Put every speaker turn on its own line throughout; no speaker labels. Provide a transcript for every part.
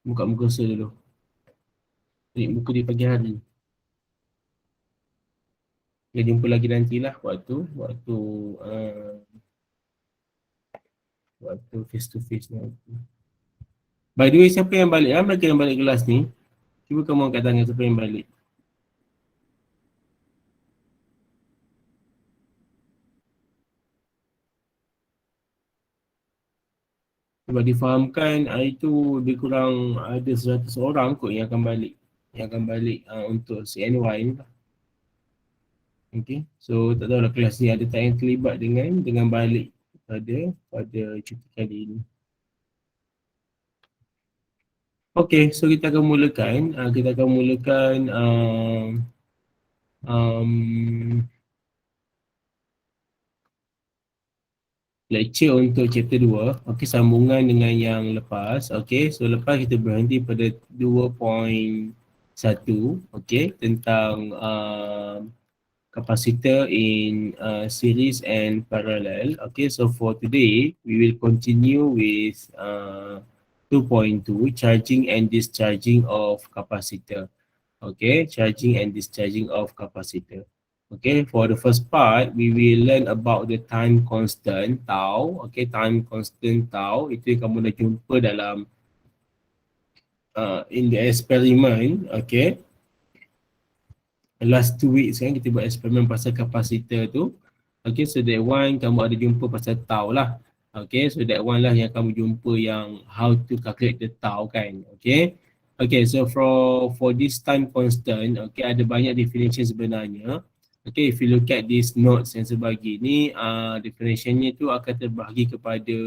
Buka muka kursor dulu. Ambil buku di pagi hari. Kita jumpa lagi nantilah uh, waktu face to face nanti. By the way, siapa yang balik? Mereka yang balik kelas ni. Cuba kamu angkat tangan siapa yang balik. Sebab difahamkan hari tu lebih kurang ada 100 orang kot yang akan balik. Yang akan balik untuk CNY ni lah. Okay. So tak tahulah kelas ni ada tak yang terlibat dengan balik pada cuti kali ini. Okay, so kita akan mulakan. Lecture untuk chapter 2. Okay, sambungan dengan yang lepas. Okay, so lepas kita berhenti pada 2.1. Okay, tentang capacitor in series and parallel. Okay, so for today, we will continue with 2.2, charging and discharging of capacitor. Okay, charging and discharging of capacitor. Okay, for the first part, we will learn about the time constant, tau. Okay, time constant, tau. Itu yang kamu dah jumpa dalam in the experiment. Okay. Last 2 weeks kan, kita buat eksperimen pasal kapasitor tu. Okay, so that one kamu ada jumpa pasal tau lah. Okay, so that one lah yang kamu jumpa yang how to calculate the tau kan. Okay. Okay, so for this time constant, okay, ada banyak definition sebenarnya. Okay, if you look at these notes yang sebagi ni, definitionnya tu akan terbahagi kepada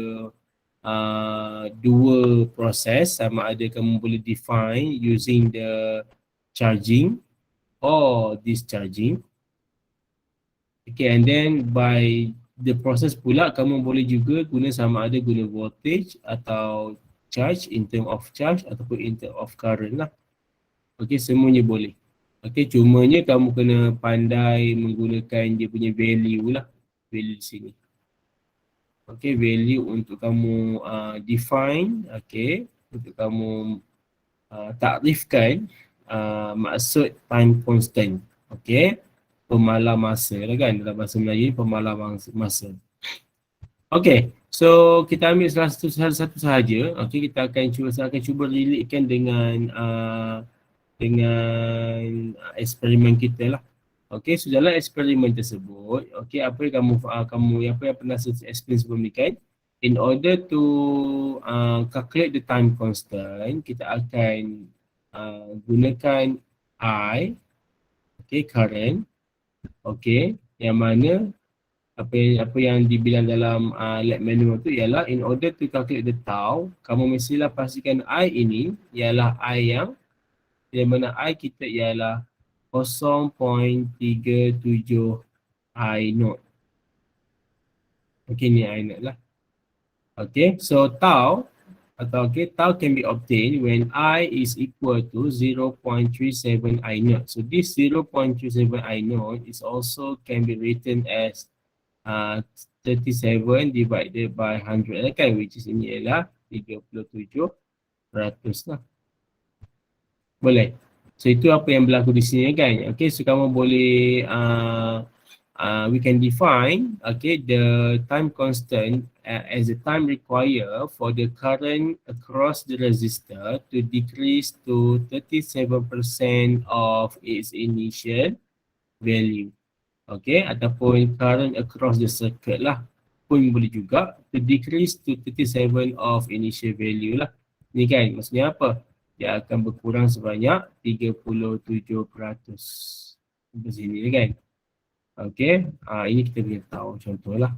dua proses. Sama ada kamu boleh define using the charging or discharging. Okay, and then by the process pula kamu boleh juga guna sama ada guna voltage atau charge in term of charge ataupun in term of current lah. Okay, semuanya boleh. Okay, cumanya kamu kena pandai menggunakan dia punya value lah. Value di sini. Okay, value untuk kamu define. Okay, untuk kamu takrifkan maksud time constant. Okay, pemalam masa lah kan. Dalam bahasa Melayu pemalam masa. Okay, so kita ambil salah satu sahaja. Okay, kita akan cuba relate-kan dengan eksperimen kita lah. Okay, so dalam eksperimen tersebut, okay, apa yang pernah saya explain sebelum ni kan, in order to calculate the time constant, kita akan gunakan I, okay, current, okay, yang mana apa yang dibilang dalam lab manual tu ialah in order to calculate the tau, kamu mestilah pastikan I ini ialah I yang mana I kita ialah 0.37 I naught. Okay, ni I naught lah. Okay, so tau can be obtained when I is equal to 0.37 I naught. So this 0.37 I naught is also can be written as 37 divided by 100 kan, which is ini ialah 37% lah. Boleh. So itu apa yang berlaku di sini kan. Okay, so kamu boleh we can define okay the time constant as the time required for the current across the resistor to decrease to 37% of its initial value. Okay, ataupun current across the circuit lah pun boleh juga to decrease to 37 of initial value lah. Ni kan maksudnya apa? Dia akan berkurang sebanyak 37%. Sampai sini kan. Okay, ini kita boleh tahu contohlah.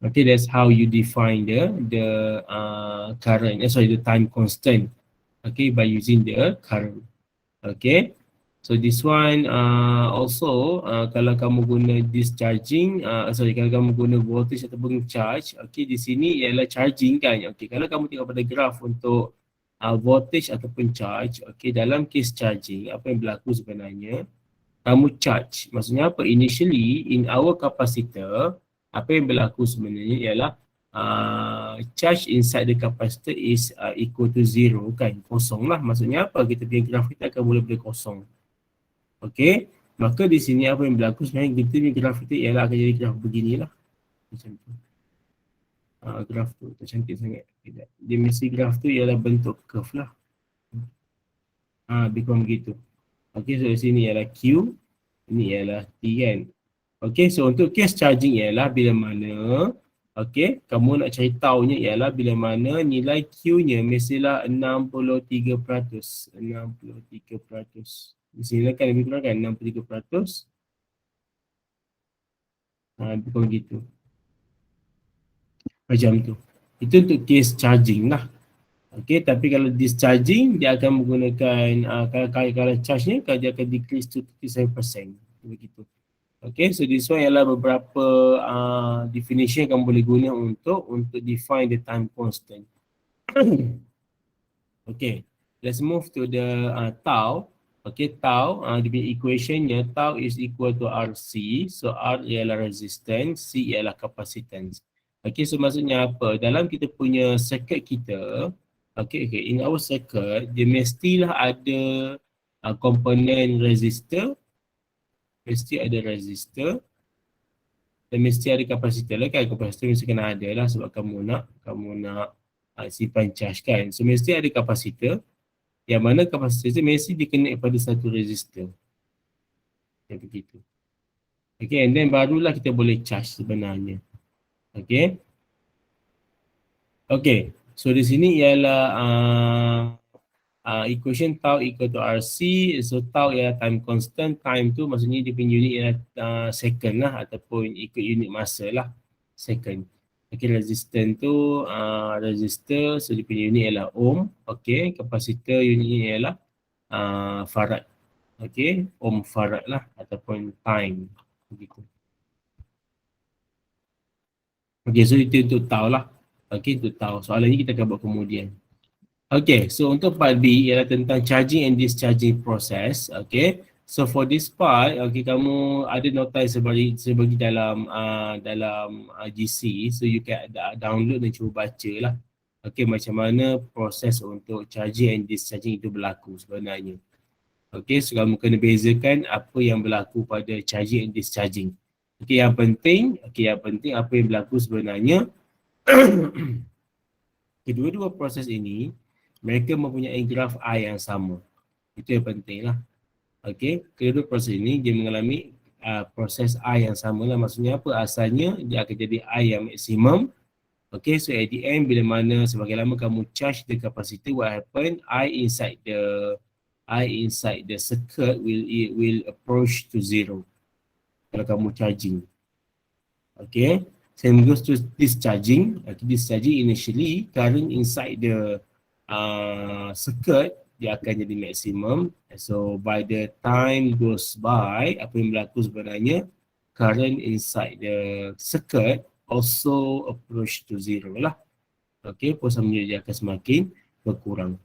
Okay, that's how you define the current, the time constant. Okay, by using the current. Okay, so this one also kalau kamu guna discharging, kalau kamu guna voltage ataupun charge, okay, di sini ialah charging kan. Okay, kalau kamu tengok pada graf untuk voltage ataupun charge, okay, dalam case charging, apa yang berlaku sebenarnya, kamu charge. Maksudnya apa? Initially, in our capacitor, apa yang berlaku sebenarnya ialah charge inside the capacitor is equal to 0 kan, kosong lah. Maksudnya apa? Kita punya graf kita akan mula dari kosong. Okey, maka di sini apa yang berlaku sebenarnya kita punya graf kita ialah akan jadi graf beginilah. Macam tu. Graf tu tak cantik sangat. Tidak. Dia mesti graf tu ialah bentuk curve lah. Lebih kurang begitu. Okey, so di sini ialah Q, ini ialah T kan. Okey, so untuk case charging ialah bila mana, okey, kamu nak cari tahunya ialah bila mana nilai Q-nya mestilah 63%. 63%. Di sini kan lebih kurang kan 63%. Lebih kurang gitu. Macam tu. Itu untuk case charging lah. Okey, tapi kalau discharging dia akan menggunakan kalau charge-nya dia akan decrease to 57%. Begitu. Okay, so this one ialah beberapa definition yang kamu boleh guna untuk define the time constant. Okay, let's move to the tau. Okay, tau, dia punya equationnya tau is equal to RC. So R ialah resistance, C ialah capacitance. Okay, so maksudnya apa? Dalam kita punya circuit kita, okay, in our circuit, dia mestilah ada komponen resistor, mesti ada resistor dan mesti ada kapasitor lah kan. Kapasitor mesti kena ada lah sebab kamu nak simpan charge kan. So mesti ada kapasitor yang mana kapasitor tu mesti dikena pada satu resistor. Yang begitu. Okay, and then barulah kita boleh charge sebenarnya. Okay. Okay, so di sini ialah equation tau equal to RC. So tau ialah time constant. Time tu maksudnya dia punya unit ialah second lah ataupun ikut unit masa lah, second. Okay, resistance tu resistor, so dia punya unit ialah ohm. Okay, kapasitor unit ialah farad. Okay, ohm farad lah ataupun time. Begitu. Okay, so itu untuk tau lah. Okay, untuk tau. Soalan ni kita akan buat kemudian. Okay, so untuk part B ialah tentang charging and discharging process. Okay, so for this part, okay, kamu ada nota sebagi dalam GC, so you can download dan cuba baca lah. Okay, macam mana proses untuk charging and discharging itu berlaku sebenarnya. Okay, so kamu kena bezakan apa yang berlaku pada charging and discharging. Okay, yang penting apa yang berlaku sebenarnya kedua-dua proses ini mereka mempunyai graf I yang sama. Itu yang penting lah. Okay, kedua proses ini dia mengalami proses I yang sama lah. Maksudnya apa? Asalnya dia akan jadi I yang maksimum. Okay, so at the end bila mana semakin lama kamu charge the capacitor, what happen? I inside the circuit will approach to zero kalau kamu charging. Okay, same goes to discharging. Okay, discharging initially current inside the circuit dia akan jadi maksimum. So by the time goes by, apa yang berlaku sebenarnya, current inside the circuit also approach to zero lah. Okay, posamnya dia akan semakin berkurang.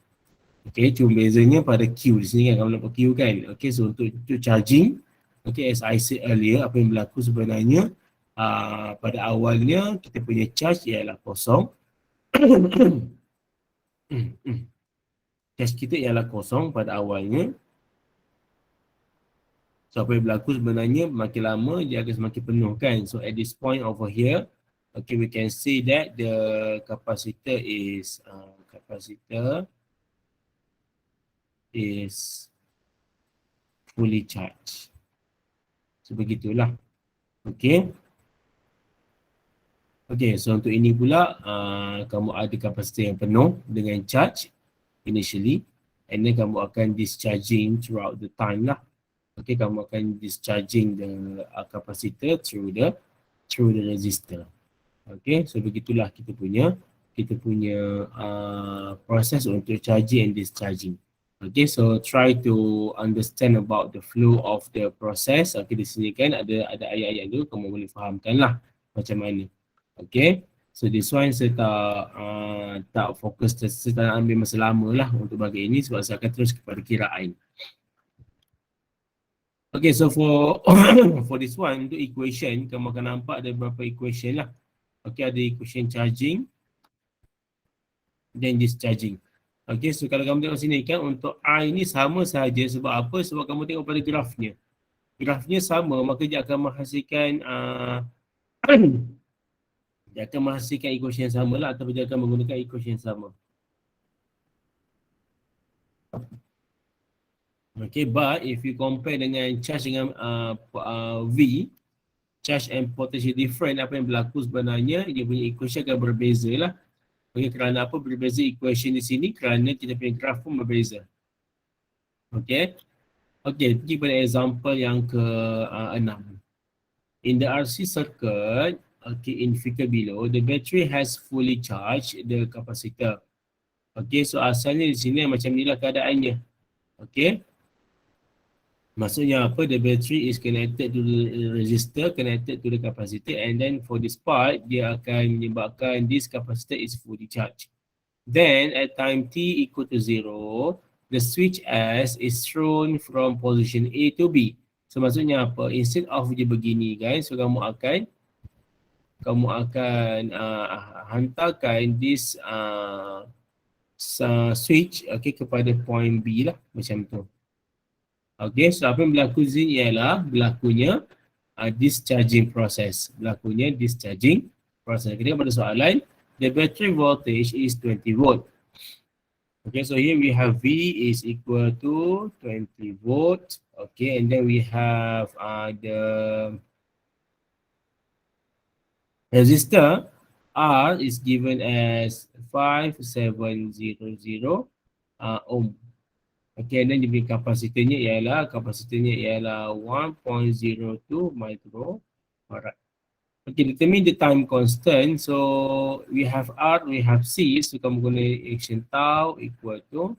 Okay, cuma bezanya pada Q di sini kan, kamu nampak Q kan. Okay, so untuk charging, okay, as I said earlier, apa yang berlaku sebenarnya pada awalnya kita punya charge ialah kosong. Charge kita ialah kosong pada awalnya. So apa yang berlaku sebenarnya makin lama dia akan semakin penuh kan. So at this point over here, okay, we can see that the capacitor is fully charged. So begitulah. Okay. Okay, so untuk ini pula kamu ada kapasitor yang penuh dengan charge initially, and then kamu akan discharging throughout the time lah. Okay, kamu akan discharging the capacitor through the resistor. Okay, so begitulah kita punya proses untuk charging and discharging. Okay, so try to understand about the flow of the process. Okay, di sini kan ada ayat-ayat dulu, kamu boleh fahamkan lah macam mana. Okay, so this one saya tak fokus, saya tak ambil masa lama lah untuk bagi ini sebab saya akan terus kepada kiraan. Okay, so for this one, untuk equation, kamu akan nampak ada beberapa equation lah. Okay, ada equation charging dan discharging. Okay, so kalau kamu tengok sini kan, untuk I ni sama sahaja. Sebab apa? Sebab kamu tengok pada grafnya. Grafnya sama, maka dia akan menghasilkan dia akan menghasilkan equation yang sama lah, ataupun dia akan menggunakan equation yang sama. Okay, but if you compare dengan charge dengan V, charge and potential different, apa yang berlaku sebenarnya, dia punya equation akan berbeza lah. Okay, kerana apa berbeza equation di sini? Kerana kita punya graf pun berbeza. Okay. Okay, pergi pada example yang ke-6. In the RC circuit, okay, in figure below, the battery has fully charged the capacitor. Okay, so asalnya di sini macam inilah keadaannya. Okay. Maksudnya apa? The battery is connected to the resistor, connected to the capacitor, and then for this part, dia akan menyebabkan this capacitor is fully charged. Then at time t equal to 0, the switch S is thrown from position A to B. So maksudnya apa? Instead of dia begini guys, so kamu akan hantarkan this switch okay, kepada point B lah, macam tu. Okay, so apa yang berlaku di sini ialah berlakunya discharging process. Berlakunya discharging process. Ketika pada soalan, the battery voltage is 20 volt. Okay, so here we have V is equal to 20 volt. Okay, and then we have the resistor R is given as 5700 ohm. Okay, and then dia punya kapasitornya ialah 1.02 microfarad. Okay, determine the time constant. So we have R, we have C. So kamu guna equation tau equal to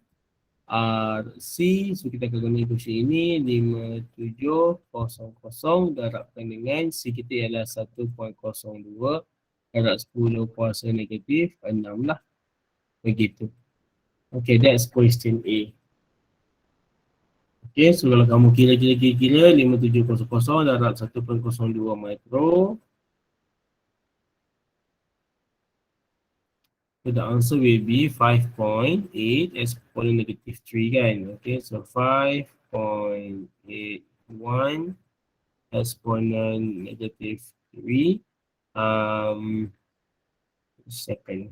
RC. So kita akan guna equation ini 5700 darabkan dengan C kita ialah 1.02 darab 10 kuasa negatif 6 lah. Begitu. Okay, that's question A. Okay, so kalau kamu kira 5700 darab 1.02 mikro. So the answer will be 5.8 exponent negative 3 kan. Okay, so 5.81 exponent negative 3 second.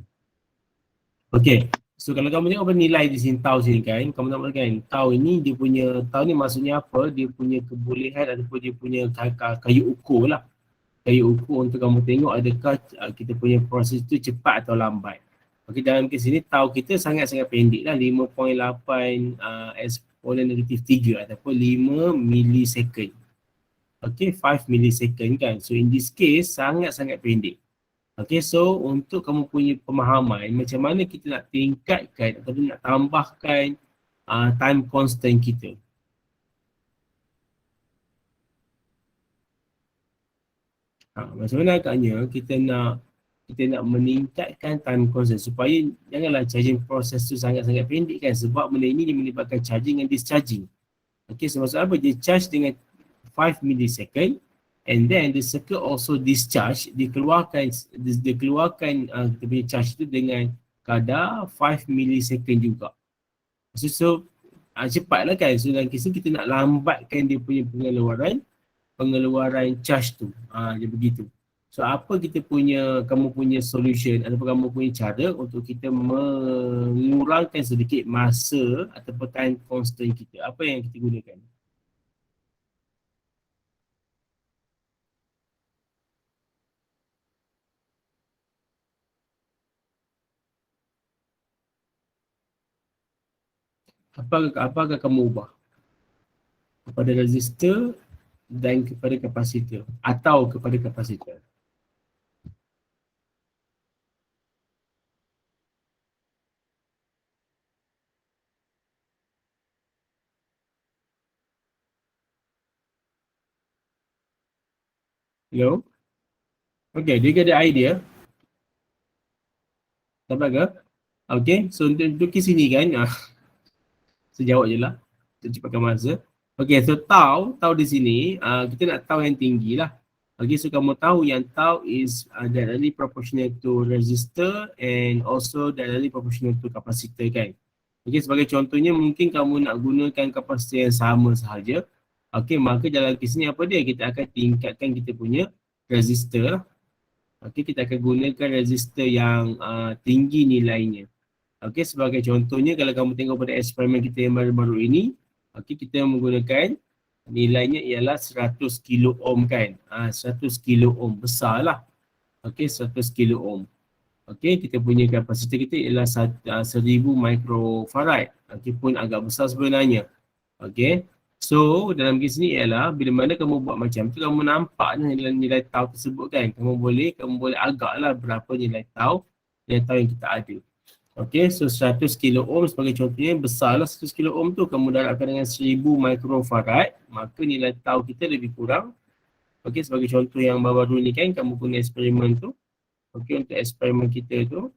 Okay, so kalau kamu tengok apa nilai di sini tau sini kan, kamu nampak kan tau ini dia punya, tau ni maksudnya apa, dia punya kebolehan ataupun dia punya kayu ukur lah. Kayu ukur untuk kamu tengok adakah kita punya proses tu cepat atau lambat. Okay, dalam kes ini tau kita sangat-sangat pendek lah, 5.8 exponent negatif 3 ataupun 5 millisecond. Okay, 5 millisecond kan. So in this case sangat-sangat pendek. Okay, so untuk kamu punya pemahaman macam mana kita nak tingkatkan ataupun nak tambahkan time constant kita. Macam mana agaknya kita nak meningkatkan time constant supaya janganlah charging process tu sangat-sangat pendek kan, sebab benda ini dia melibatkan charging dan discharging. Okay, so maksud apa? Dia charge dengan 5 millisecond and then the circuit also discharge, dikeluarkan kita punya charge tu dengan kadar 5 millisecond juga. So cepatlah kan. So dalam kes ni kita nak lambatkan dia punya pengeluaran charge tu. Dia begitu. So apa kamu punya solution ataupun kamu punya cara untuk kita mengurangkan sedikit masa ataupun time constant kita? Apa yang kita gunakan? Apakah kamu ubah? Kepada resistor dan kepada kapasitor atau kepada kapasitor? Hello? Okay, do you get the idea? Dapat ke? Okay, so untuk kes sini kan, sejawab je lah untuk cepatkan masa. Okay, so tau di sini kita nak tahu yang tinggi lah. Okay, so kamu tahu yang tau is directly proportional to resistor and also directly proportional to capacitor kan. Okay, sebagai contohnya mungkin kamu nak gunakan kapasitor yang sama sahaja. Okay, maka dalam kes ni apa dia? Kita akan tingkatkan kita punya resistor lah. Okay, kita akan gunakan resistor yang tinggi nilainya. Okay, sebagai contohnya kalau kamu tengok pada eksperimen kita yang baru-baru ini, okay, kita menggunakan nilainya ialah 100 kilo ohm kan. 100 kilo ohm, besar lah. Okay, 100 kilo ohm. Okay, kita punya kapasitor kita ialah 1000 microfarad. Okay, pun agak besar sebenarnya. Okay, so dalam kes ni ialah bila mana kamu buat macam tu, kamu nampak nilai tau tersebut kan. Kamu boleh agak lah berapa nilai tau yang kita ada. Okay, so 100 kilo ohm sebagai contohnya, besarlah 100 kilo ohm tu, kamu darabkan dengan 1000 microfarad, maka nilai tau kita lebih kurang. Okay, sebagai contoh yang baru-baru ni kan, kamu guna eksperimen tu. Okay, untuk eksperimen kita tu.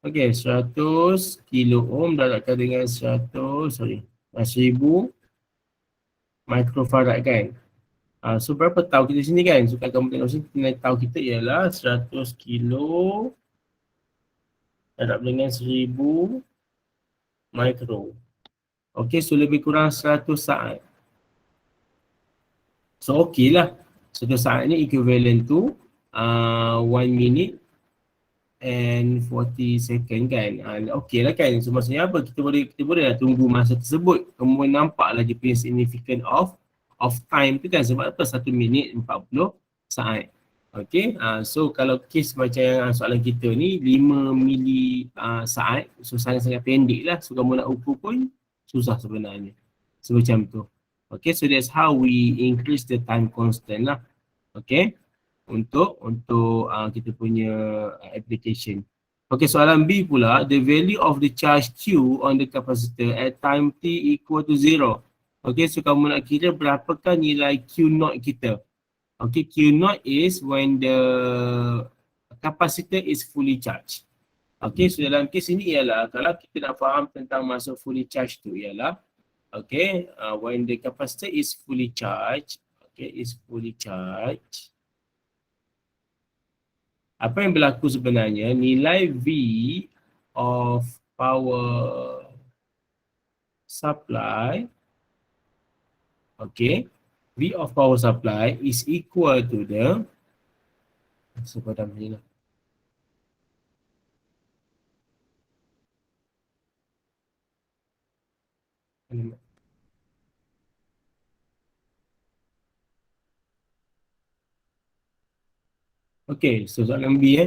Okay, 100 kilo ohm darabkan dengan 1000 microfarad kan. So berapa tau kita sini kan? So kalau kamu tengok sini, nilai tau kita ialah 100 kilo darab dengan 1000 micro. Okay, so lebih kurang 100 saat. So okey lah. 1 saat ni equivalent to 1 minute and 40 second kan. Okey lah kan. So maksudnya apa? Kita boleh lah tunggu masa tersebut. Kemudian nampak lah dia punya significant of time tu kan. Sebab apa? 1 minit 40 saat. Okay, so kalau kes macam yang soalan kita ni 5 mili saat, so sangat-sangat pendek lah. So kamu nak ukur pun susah sebenarnya. So macam tu. Okay, so that's how we increase the time constant lah. Okay, untuk kita punya application. Okay, soalan B pula, the value of the charge Q on the capacitor at time T equal to 0. Okay, so kamu nak kira berapakah nilai Q naught kita. Okay, Q naught is when the capacitor is fully charged. Okay, so dalam kes ini ialah kalau kita nak faham tentang masa fully charged tu ialah okay, when the capacitor is fully charged, okay, apa yang berlaku sebenarnya, nilai V of power supply, okay, V of power supply is equal to the sepadam ni lah. Okay, so soalan B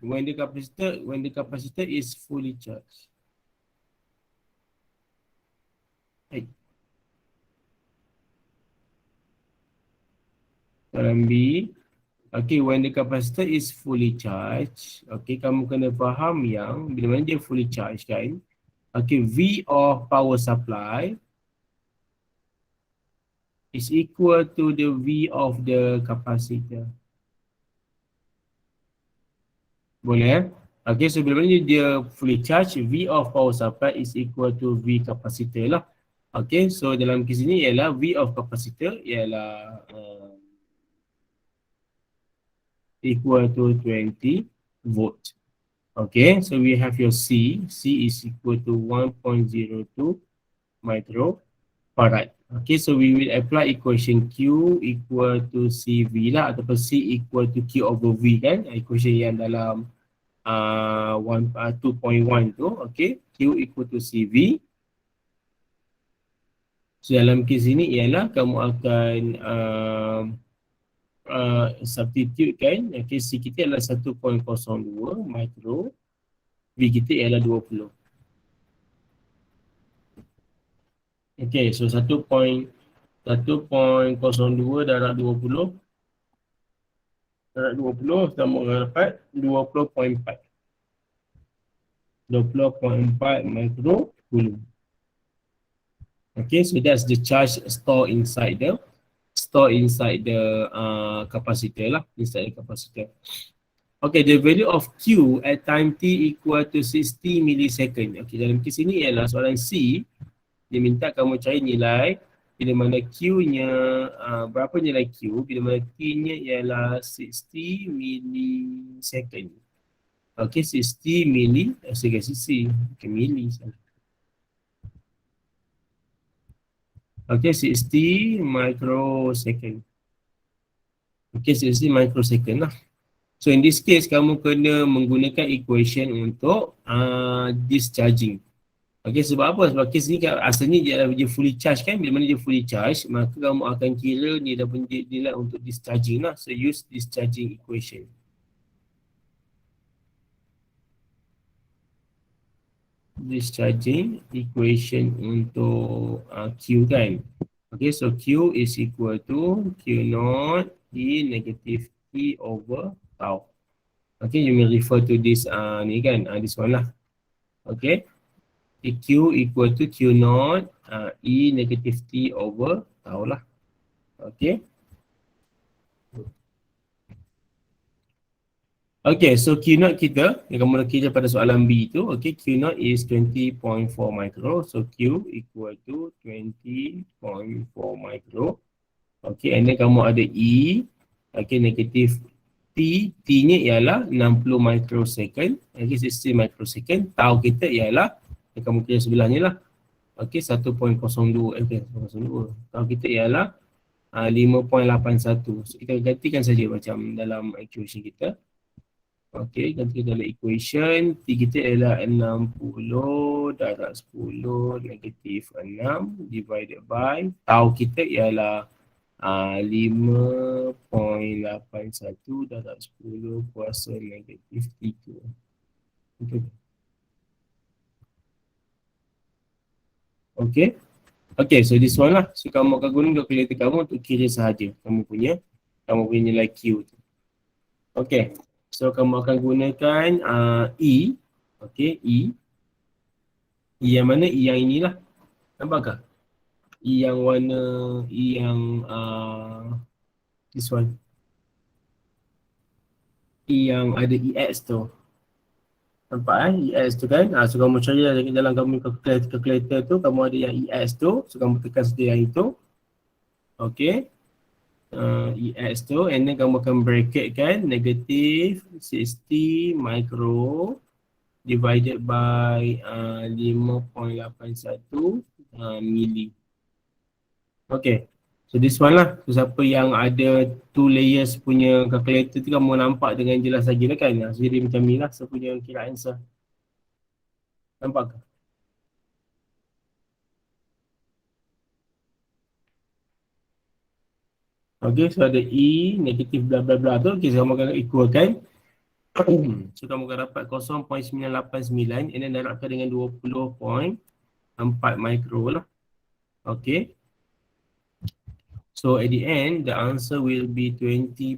when the capacitor is fully charged. Hey. Soalan B, okay, when the capacitor is fully charged, okay, kamu kena faham yang bila mana dia fully charged kan, okay, V of power supply is equal to the V of the capacitor. Boleh okay, so bila mana dia fully charged, V of power supply is equal to V capacitor lah. Okay, so dalam kes ini ialah V of capacitor ialah equal to 20 volt. Okay, so we have your C is equal to 1.02 microfarad. Okay, so we will apply equation Q equal to CV lah, ataupun C equal to Q over V kan, equation yang dalam 2.1 tu. Okay, Q equal to CV. So dalam kes ini ialah kamu akan substitute kan, okay, C kita adalah 1.02 micro, V kita ialah 20. Okay, so 1.02 darab 20 sama dapat 20.4 micro coulomb. Okay, so that's the charge stored inside the capacitor lah, inside the capacitor. Okay, the value of Q at time T equal to 60 millisecond. Okay, dalam kes ini ialah soalan C, dia minta kamu cari nilai bila mana Q-nya berapa nilai Q, bila mana T-nya ialah 60 millisecond. Okay, 60 milli, saya kasi C, okay, milli. Okay, 60 microsecond. Okay, 60 microsecond lah. So in this case, kamu kena menggunakan equation untuk discharging. Okay, sebab apa? Sebab kes ni kan asalnya dia fully charge kan. Bila mana dia fully charge, maka kamu akan kira ni dah nilai untuk discharging lah. So use discharging equation. Discharging equation untuk Q kan. Okay, so Q is equal to Q naught E negative T over tau. Okay, you may refer to this ni kan, this one lah. Okay. Q equal to Q naught E negative T over tau lah. Okay. Okay, so Q naught kita, yang kamu nak kira pada soalan B tu, okay, Q naught is 20.4 micro. So Q equal to 20.4 micro. Okay, and then kamu ada E, okay, negative T, T-nya ialah 60 microsecond. Okay, 60 microsecond. Tau kita ialah, yang kamu kira sebelahnya lah. Okay, 1.02, okay, 1.02. Tau kita ialah 5.81. So kita gantikan saja macam dalam equation kita. Okay, gantikan dalam equation. T kita ialah 60 darab 10 negatif 6 divided by tau kita ialah 5.81 darab 10 kuasa negatif 3. Okay. Okay. Okay, so this one lah. So kamu akan guna calculator kamu untuk kira sahaja kamu punya nilai Q tu. Okay. So kamu akan gunakan E. Okay, E. E yang mana? E yang inilah. Nampakkah? E yang warna, E yang this one. E yang ada EX tu. Nampak EX tu kan? So kamu cari dalam kamu calculator tu, kamu ada yang EX tu. So kamu tekan saja yang itu. Okay. EX tu, and then kamu akan bracket kan, negative 60 micro divided by 5.81 milli. Okay. So this one lah. So siapa yang ada 2 layers punya calculator tu kamu nampak dengan jelas lagi lah kan. So jadi macam ni lah. So punya kira answer. Nampak ke? Okay, so ada E, negatif bla bla bla tu. Okay, so kamu akan equal kan. So kamu akan dapat 0.989 and then darabkan dengan 20.4 micro lah. Okay. So at the end, the answer will be 20.2.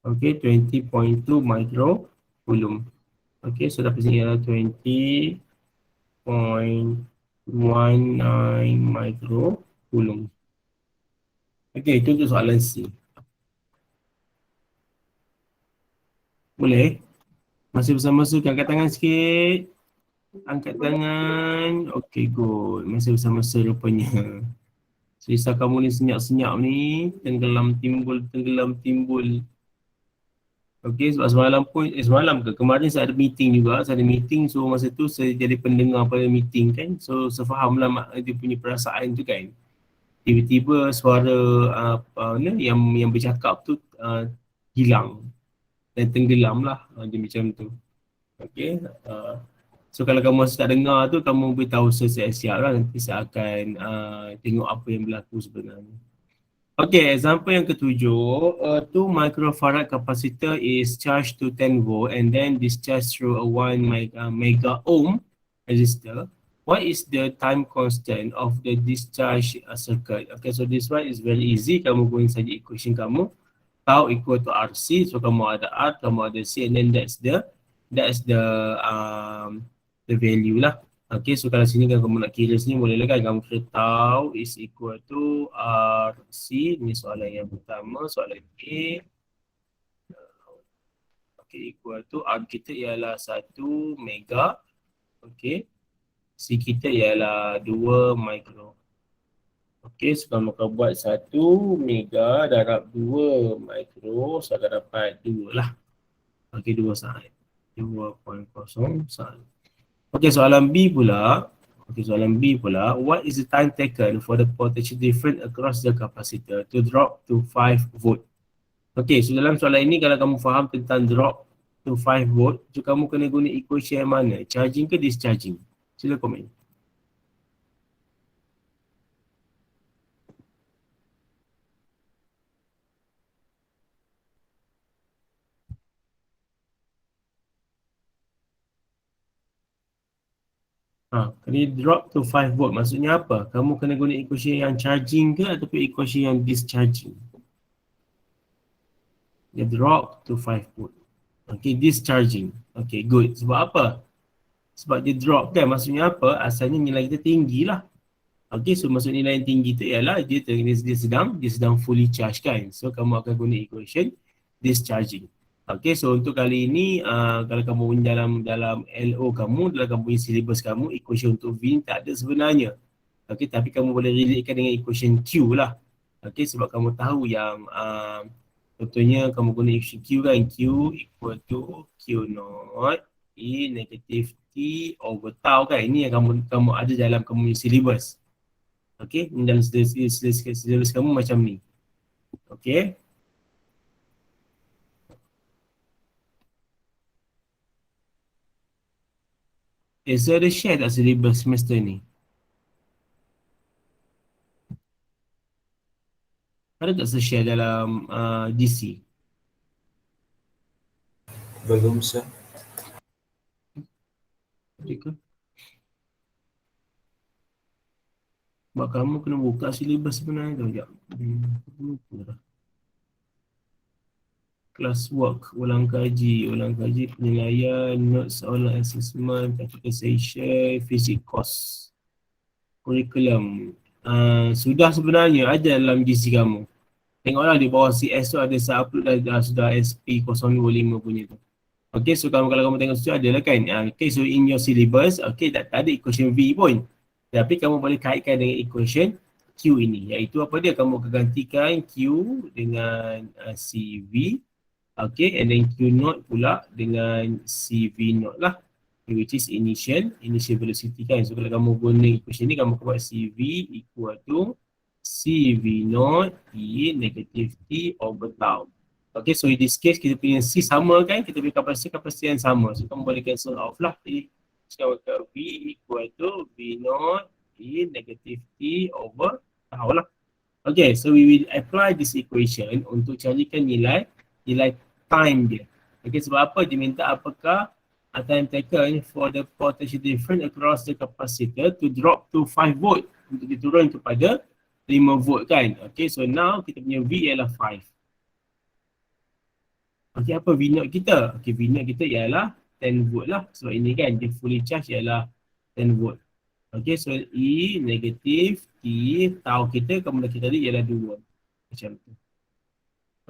Okay, 20.2 micro coulomb. Okay, so dapat sini adalah 20.19 micro coulomb. Okay, itu untuk soalan C. Boleh? Masih bersama-sama, angkat tangan sikit. Angkat tangan. Okay, good. Masih bersama-sama rupanya. Selesa kamu ni senyap-senyap ni. Tenggelam timbul. Okay, sebab semalam pun, semalam ke? Kemarin saya ada meeting juga. Saya ada meeting, so masa tu saya jadi pendengar pada meeting kan. So, saya fahamlah dia punya perasaan tu kan. Tiba-tiba suara yang bercakap tu hilang. Dan tenggelam lah. Dia macam tu. Okay. So kalau kamu masih tak dengar tu, kamu beritahu saya siap lah. Nanti saya akan tengok apa yang berlaku sebenarnya. Okay, example yang ketujuh. 2 microfarad capacitor is charged to 10 volt and then discharged through a 1 mega ohm resistor. What is the time constant of the discharge circuit? Okay, so this one is very easy. Kamu guna saja equation kamu. Tau equal to RC. So kamu ada R, kamu ada C, and then that's the value lah. Okay, so kalau sini kalau kamu nak kira sini boleh lah kan. Kamu kira tau is equal to RC. Ini soalan yang pertama, soalan A. Okay, equal to R kita ialah 1 mega. Okay, C kita ialah 2 mikro. Okay, so kalau kau buat 1 mega darab 2 mikro, so akan dapat 2 lah. Okay, 2 sahaja. 2.0 sahaja. Okay, soalan B pula. Okay, soalan B pula. What is the time taken for the potential difference across the capacitor to drop to 5 volt? Okay, so dalam soalan ini kalau kamu faham tentang drop to 5 volt, so kamu kena guna equation yang mana? Charging ke discharging? Sila komen. Kena drop to 5 volt maksudnya apa? Kamu kena guna equation yang charging ke ataupun equation yang discharging? Dia drop to 5 volt. Okay, discharging. Okay, good. Sebab apa? Sebab dia drop kan, maksudnya apa? Asalnya nilai kita tinggi lah. Okay, so maksud nilai yang tinggi tu ialah dia sedang fully charged kan. So kamu akan guna equation discharging. Okay, so untuk kali ini kalau kamu dalam LO kamu, dalam kamu punya syllabus kamu, equation untuk V ni tak ada sebenarnya. Okay, tapi kamu boleh relatekan dengan equation Q lah. Okay, sebab kamu tahu yang contohnya kamu guna equation Q kan, Q equal to Q naught E negative T over tau kan. Ini yang kamu ada dalam kamu punya syllabus. Okay, dalam syllabus kamu macam ni. Okay. Saya ada share tak syllabus semester ni? Ada tak saya share dalam DC?
Belum, sir.
Ada ke? Sebab kamu kena buka syllabus sebenarnya tu. Sekejap. Lupa dah. Class work, ulang kaji penilaian, notes online assessment, practical session, physics course, curriculum. Sudah sebenarnya ada dalam GC kamu. Tengoklah di bawah CS tu ada saya upload sudah SP025 punya tu. Okay, so kalau kamu tengok situ ada lah kan. Okay, so in your syllabus, okay, tak ada equation V pun. Tapi kamu boleh kaitkan dengan equation Q ini. Iaitu apa dia? Kamu akan gantikan Q dengan CV. Okay, and then Q naught pula dengan CV naught lah. Which is initial velocity kan. So kalau kamu guna equation ni, kamu buat CV equal to CV naught E negative T over tau. Okay, so in this case kita punya C sama kan, kita punya kapasiti yang sama. So kamu boleh cancel off lah. Jadi sekarang V equal to V naught E negative T over tau lah. Okay, so we will apply this equation untuk carikan nilai time dia. Okay, sebab apa dia minta apakah time taken for the potential difference across the capacitor to drop to 5 volt untuk diturun kepada 5 volt kan. Okay, so now kita punya V ialah 5. Okay, apa V naught kita? Okay, V naught kita ialah 10 volt lah. Sebab ini kan dia fully charge ialah 10 volt. Okay, so E negative T tau kita kamu dah kita tadi ialah 2. Macam tu.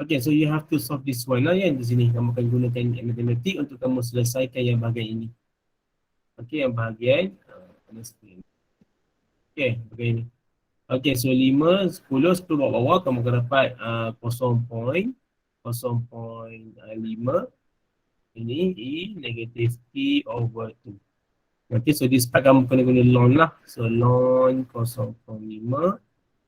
Okay, so you have to solve this one lah yang di sini. Kamu akan gunakan matematik untuk kamu selesaikan yang bahagian ini. Okay, yang bahagian okay, bahagian ini. Okay, so 5, 10 bawah-bawah kamu akan dapat 0.05. Ini E negative T over 2. Okay, so this part kamu kena guna ln lah. So ln 0.5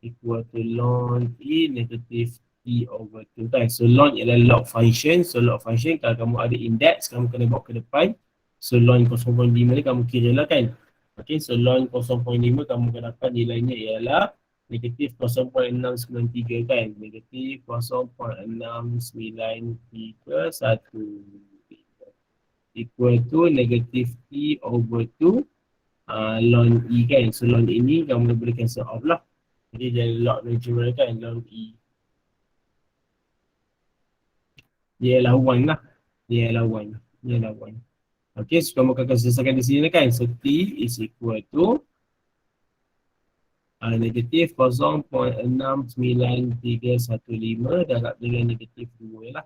equal to ln E negative T over 2 kan. So ln ialah log function. So log function kalau kamu ada index, kamu kena bawa ke depan. So ln 0.5 ni kamu kira lah kan. Okay, so ln 0.5 kamu akan dapat nilainya ialah negatif 0.693 kan. Negatif 0.693 equal to negative T over 2 ln E kan. So ln ini kamu boleh cancel off lah. Jadi dia log natural kan, ln E. Dia ialah 1 lah. Dia ialah 1. Okay, so kamu akan selesaikan di sini kan. So T is equal to negatif 0.69315 darab dengan negatif 2 lah.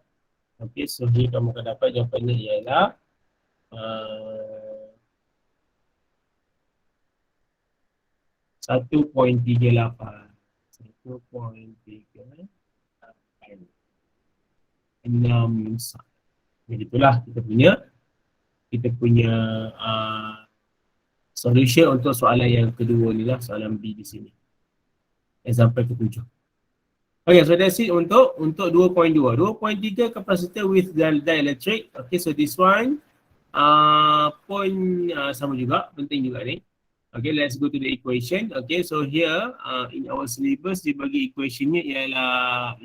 Okay, so here kamu akan dapat jawapannya ialah uh, 1.38. 1.38. 6. Jadi itulah kita punya solution untuk soalan yang kedua ni lah, soalan B di sini. Example ke-7. Okay, so that's it untuk 2.2. 2.3 capacitor with dielectric. Okay, so this one point sama juga, penting juga ni. Okay, let's go to the equation. Okay, so here in our syllabus dia bagi equationnya ialah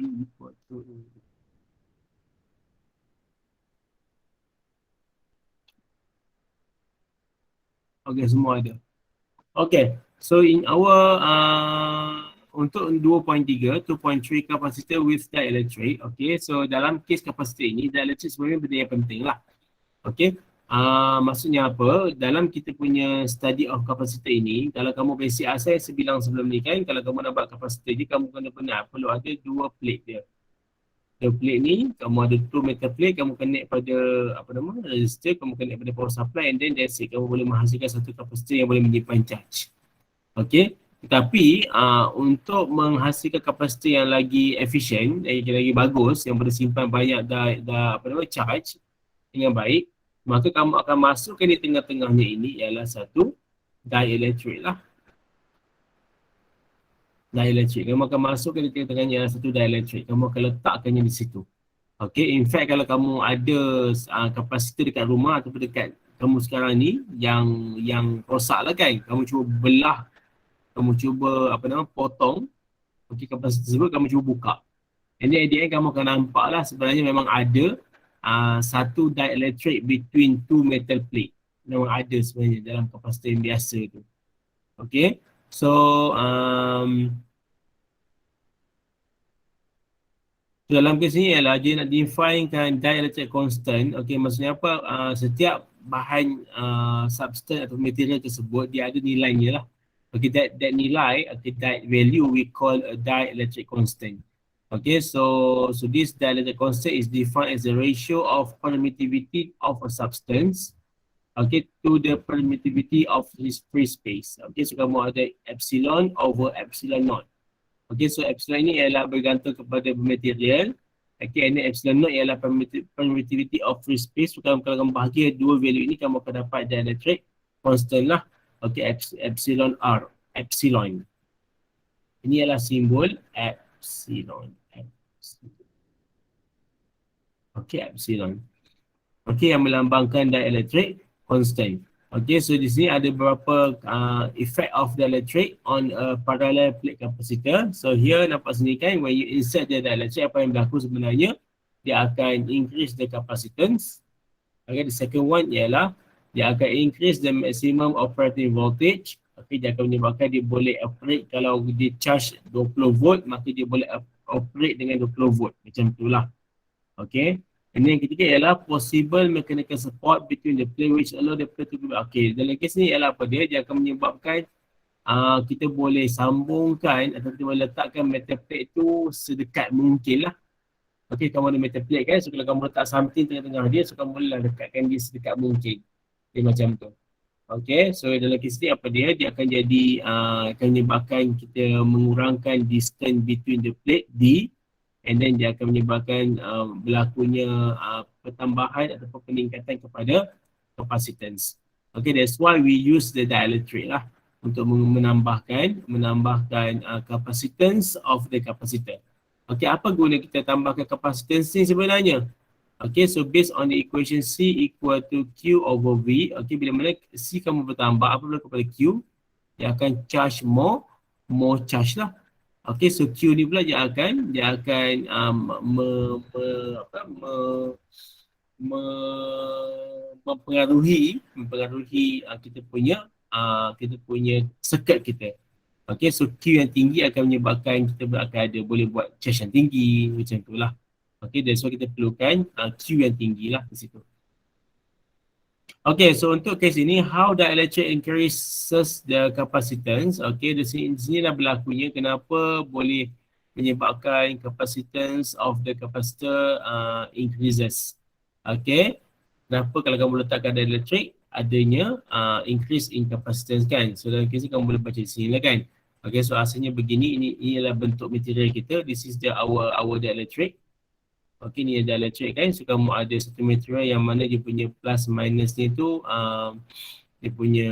okay, semua ada. Okay, so in our untuk 2.3, 2.3 capacitor with dielectric. Okay, so dalam case capacitor ini, dielectric sebenarnya benda yang penting lah. Okay, maksudnya apa? Dalam kita punya study of capacitor ini, kalau kamu basic asal saya bilang sebelum ni kan, kalau kamu nak buat capacitor ni, kamu kena perlu ada dua plate dia. The plate ni, kamu ada two metal plate, kamu connect pada resistor, kamu connect pada power supply, and then that's it. Kamu boleh menghasilkan satu capacitor yang boleh menyimpan charge. Okay, tetapi untuk menghasilkan kapasitor yang lagi efisien, yang lagi bagus, yang boleh simpan banyak charge dengan baik, maka kamu akan masukkan di tengah-tengahnya ini ialah satu dielectric lah. Dielectric, kamu akan masukkan di tengah-tengahnya ialah satu dielectric. Kamu akan letakkannya di situ. Okay, in fact kalau kamu ada kapasitor dekat rumah ataupun dekat kamu sekarang ni yang rosak lah kan, kamu cuba belah, kamu cuba potong, okay, kapasitor tersebut kamu cuba buka. And then at the end kamu akan nampak lah sebenarnya memang ada satu dielectric between two metal plate. Memang ada sebenarnya dalam kapasitor yang biasa tu. Okay, so dalam kes ni ialah dia nak definekan dielectric constant. Okay, maksudnya apa? Setiap bahan substance atau material tersebut dia ada nilainya lah. Okay, that nilai, okay, that value we call a dielectric constant. Okay, so this dielectric constant is defined as the ratio of permittivity of a substance, okay, to the permittivity of its free space. Okay, so kamu ada epsilon over epsilon naught. Okay, so epsilon ini ialah bergantung kepada material. Okay, and epsilon naught ialah permittivity of free space. So kalau kamu bahagia dua value ini, kamu akan dapat dielectric constant lah. Okay, epsilon R, epsilon. Ini ialah simbol epsilon. Okay, epsilon. Okay, yang melambangkan dielectric constant. Okay, so di sini ada beberapa effect of dielectric on a parallel plate capacitor. So here nampak sini kan, when you insert the dielectric, apa yang berlaku sebenarnya, dia akan increase the capacitance. Okay, the second one ialah dia akan increase the maximum operating voltage. Okay, dia akan menyebabkan dia boleh operate, kalau dia charge 20 volt, maka dia boleh operate dengan 20 volt. Macam itulah. Okay. And yang ketiga ialah possible mechanical support between the plate which allow the plate to be. Okay, dalam kes ni ialah apa dia akan menyebabkan kita boleh sambungkan atau kita boleh letakkan metal plate tu sedekat mungkin lah. Okay, kamu ada metal plate kan, so kalau kamu letak something tengah-tengah dia, so kamu boleh dekatkan dia sedekat mungkin. Dia macam tu. Okay, so dalam kes ni apa dia akan jadi akan menyebabkan kita mengurangkan distance between the plate D, and then dia akan menyebabkan berlakunya pertambahan ataupun peningkatan kepada capacitance. Okay, that's why we use the dielectric lah untuk menambahkan capacitance of the capacitor. Okay, apa guna kita tambahkan capacitance ni sebenarnya? Okay, so based on the equation C equal to Q over V. Okay, bila mana C kamu bertambah, apa berlaku pada Q? Dia akan charge more charge lah. Okay, so Q ni pula dia akan mempengaruhi kita punya circuit kita. Okay, so Q yang tinggi akan menyebabkan kita boleh buat charge yang tinggi macam itulah. Okay, that's why kita perlukan Q yang tinggi lah di situ. Okay, so untuk case ini, how dielectric increases the capacitance. Okay, di sini lah berlakunya kenapa boleh menyebabkan capacitance of the capacitor increases. Okay, kenapa kalau kamu letakkan dielectric adanya increase in capacitance kan. So dalam kes ni kamu boleh baca di sini lah kan. Okay, so asalnya begini, ini ialah bentuk material kita. This is our dielectric. Okay, ni ada dielectric kan. So kamu ada satu material yang mana dia punya plus minus ni tu dia punya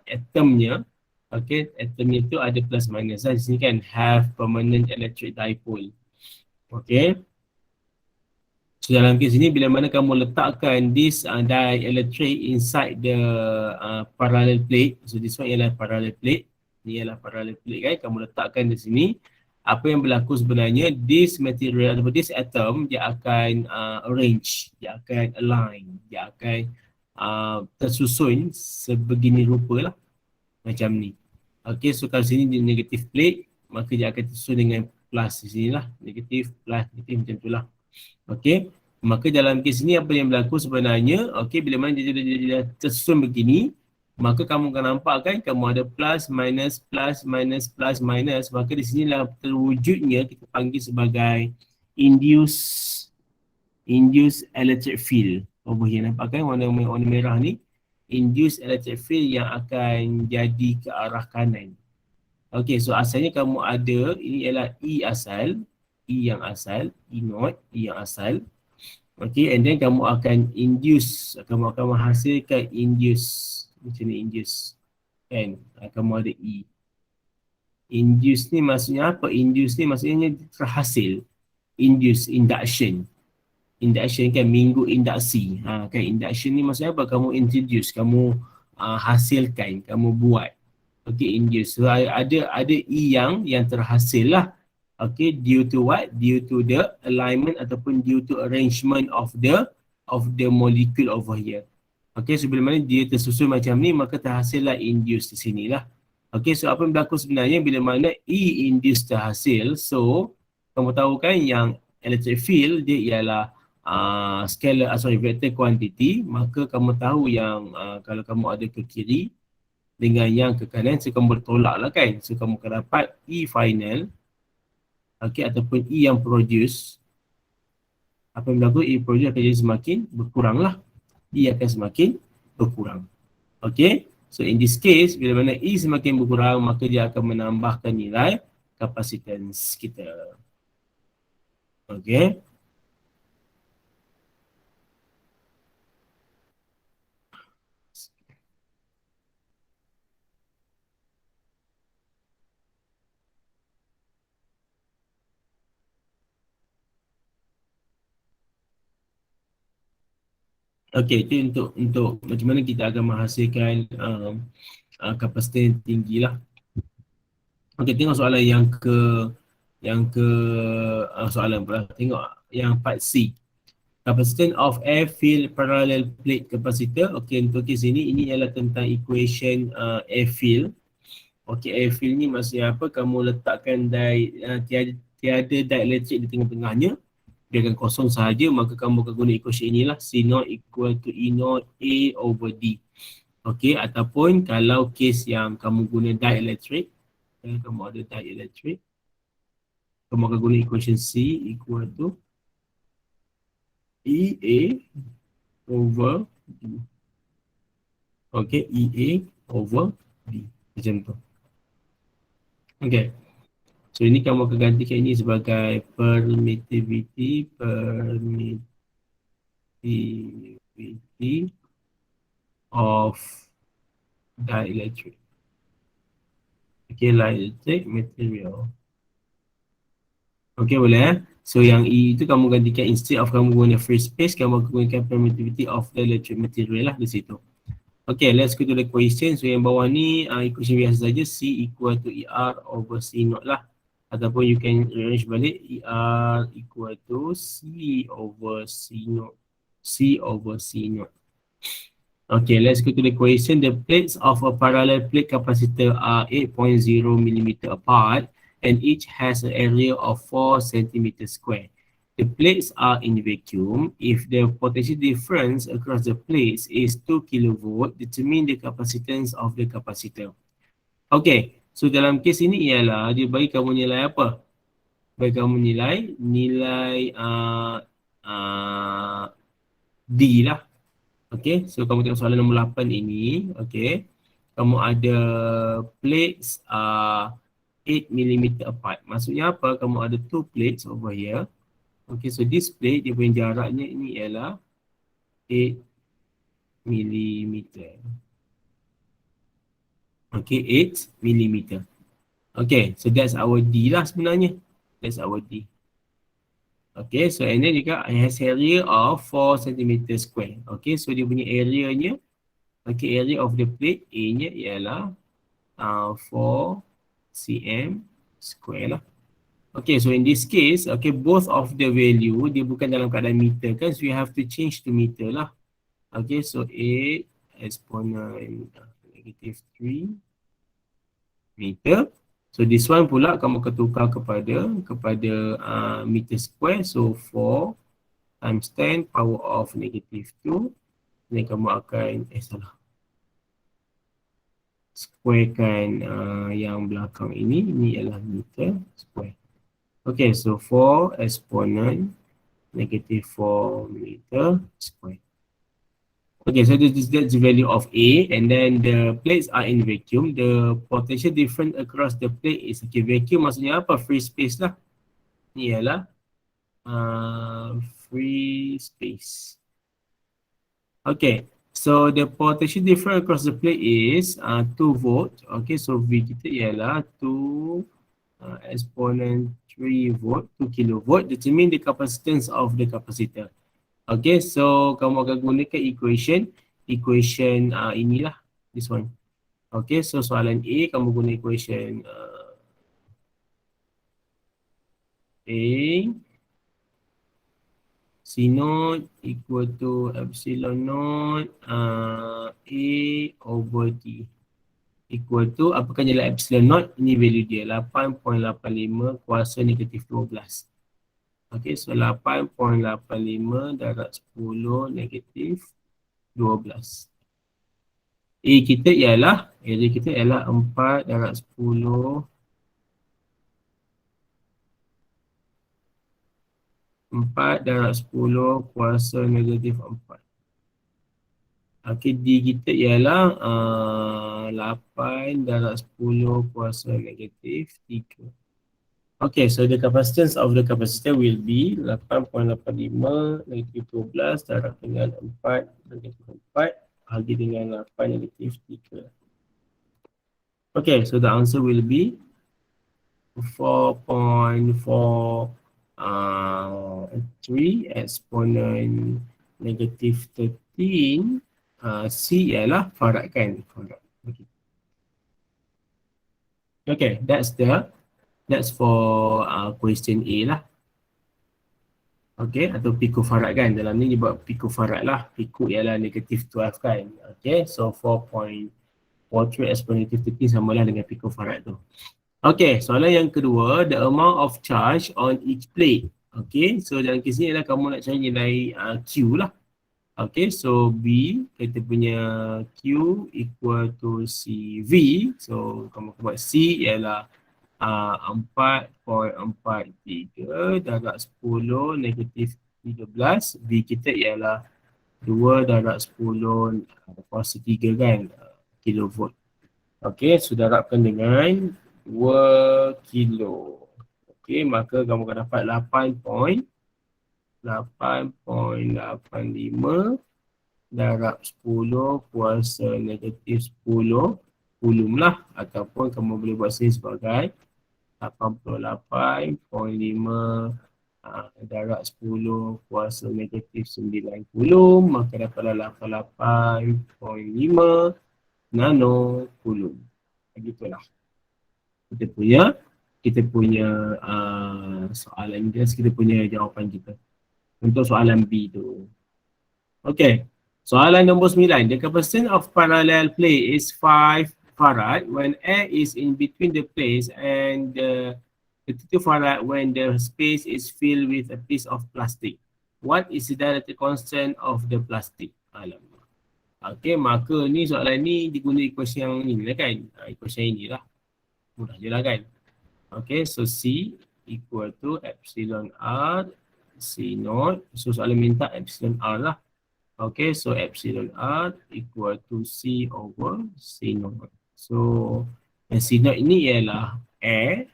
atomnya. Okay, atomnya tu ada plus minus lah di sini kan, have permanent electric dipole. Okay, so dalam kes ini bila mana kamu letakkan this dielectric inside the parallel plate, so this one ialah parallel plate, ni ialah parallel plate kan, kamu letakkan di sini, apa yang berlaku sebenarnya, this material atau this atom dia akan arrange, dia akan align, dia akan tersusun sebegini rupa lah, macam ni. Okay, so kalau sini di negative plate, maka dia akan tersusun dengan plus di sini lah, negatif, plus, negatif macam tu lah. Okay, maka dalam kes ni apa yang berlaku sebenarnya, okay, bila mana dia tersusun begini, maka kamu akan nampak kan, kamu ada plus, minus, plus, minus, plus, minus, maka di sinilah terwujudnya kita panggil sebagai induced electric field. Over here, nampak kan warna merah ni, induced electric field yang akan jadi ke arah kanan. Okay, so asalnya kamu ada, ini ialah E asal, E yang asal, E naught, E yang asal. Okay, and then kamu akan induce, kamu akan menghasilkan induce, macam ni induce. Kan, kamu ada E. Induce ni maksudnya apa? Induce ni maksudnya terhasil. Induce, induction. Induction kan, minggu induksi. Kan, induction ni maksudnya apa? Kamu introduce, kamu hasilkan, kamu buat. Okay, induce. So ada E yang terhasil lah. Okay, due to what? Due to the alignment ataupun due to arrangement of the molecule over here. Okay, so bila mana dia tersusun macam ni, maka terhasillah induce di sini lah. Okay, so apa yang berlaku sebenarnya bila mana E induce terhasil, so kamu tahu kan yang electric field dia ialah scalar, vector quantity, maka kamu tahu yang kalau kamu ada ke kiri dengan yang ke kanan, so kamu bertolak lah kan. So kamu akan dapat E final, okay, ataupun E yang produce. Apa yang berlaku, E produce akan jadi semakin berkurang lah. E akan semakin berkurang. Okay, so in this case, bila mana E semakin berkurang, maka dia akan menambahkan nilai capacitance kita. Okay. Okay, itu untuk macam mana kita akan menghasilkan kapasiti yang tinggi lah. Okay, tengok soalan soalan pula. Tengok yang part C. Capacitance of air field parallel plate capacitor. Okay, untuk kes ini ialah tentang equation air field. Okay, air field ni maksudnya apa? Kamu letakkan tiada dielectric di tengah-tengahnya, dia akan kosong sahaja, maka kamu akan guna equation inilah, C0 equal to E0 A over D. Okay, ataupun kalau kes yang kamu guna dielectric, kalau kamu ada dielectric, kamu akan guna equation C equal to EA over D. Okay, EA over D. Macam tu. Okay. So ini kamu akan gantikan ini sebagai permittivity of dielectric. Okay, dielectric material. Okay, boleh. So yang E itu kamu gantikan, instead of kamu guna free space, kamu akan gunakan permittivity of the electric material lah di situ. Okay, let's go to the question. So yang bawah ni equation biasa saja, C equal to ER over C0 lah. Ataupun you can arrange balik, ER equal to C over C0. C over C0. Okay, let's go to the question. The plates of a parallel plate capacitor are 8.0 mm apart and each has an area of 4 cm square. The plates are in vacuum. If the potential difference across the plates is 2 kV, determine the capacitance of the capacitor. Okay, So dalam kes ini ialah dia bagi kamu nilai apa? Bagi kamu nilai D lah. Okay, so kamu tengok soalan nombor 8 ini. Okay, kamu ada plates 8 mm apart. Maksudnya apa? Kamu ada 2 plates over here. Okay, so this plate dia punya jaraknya ini ialah 8 mm. Okay, 8 mm. Okay, so that's our D lah sebenarnya. That's our D. Okay, so and then juga has area of 4 cm square. Okay, so dia punya area-nya, okay, area of the plate A-nya ialah 4 cm square lah. Okay, so in this case, okay, both of the value, dia bukan dalam keadaan meter kan, so you have to change to meter lah. Okay, so 8 exponent -3 meter. So this one pula kamu ketukar kepada meter square. So 4 times 10 power of -2. Then kamu akan squarekan yang belakang ini ialah meter square. Okay, so 4 exponent -4 meter square. Okay, so that's the value of A, and then the plates are in vacuum. The potential difference across the plate is, okay, vacuum maksudnya apa? Free space lah. Ni ialah free space. Okay, so the potential difference across the plate is 2 volt. Okay, so V kita ialah 2 exponent 3 volt, 2 kilovolt. Determine the capacitance of the capacitor. Okay, so kamu akan gunakan equation inilah, this one. Okay, so soalan A kamu guna equation A C naught equal to epsilon naught A over T equal to, apakah nilai epsilon naught? Ini value dia 8.85 kuasa -12. Okay, so 8.85 darab 10 -12. A kita ialah, area kita ialah 4 darab 10 4 darab 10 kuasa -4. Okay, D kita ialah 8 darab 10 kuasa -3. Okay, so the capacitance of the capacitor will be 8.85 -12 darab dengan 4 -4 bagi dengan 8 -3. Okay, so the answer will be 4.43 exponent -13. C ialah farad kan? Farad. Okay, that's for question A lah. Okay, atau picofarad kan. Dalam ni dia buat picofarad lah. Pico ialah -12 kan. Okay, so 4.43 exponent -13 samalah dengan picofarad tu. Okay, soalan yang kedua, the amount of charge on each plate. Okay, so dalam kes ni adalah kamu nak cari nilai Q lah. Okay, so B, kita punya Q equal to CV. So kamu buat C ialah 4.43 darab 10 -13. B kita ialah 2 darab 10 kuasa 3 kan, kilovolt. Okay, sudah darabkan dengan 2 kilo. Okay, maka kamu akan dapat 8.85 darab 10 kuasa -10 kulum lah, ataupun kamu boleh buat sini sebagai 88.5 darab 10 kuasa -9 kulum, maka dapatlah 88.5 nano kulum. Begitulah kita punya soalan dia, kita punya jawapan kita untuk soalan B tu. Okay, soalan nombor 9. The capacitance of parallel plate is 5 farad when air is in between the plates and the 32 farad when the space is filled with a piece of plastic. What is the dielectric constant of the plastic? Alamak. Okay, maka ni soalan ni diguna equation yang ni lah kan. Equation inilah. Mudah je lah kan. Okay, so C equal to epsilon R C naught. So soalan minta epsilon R lah. Okay, so epsilon R equal to C over C naught. So yang C naught ini ialah air.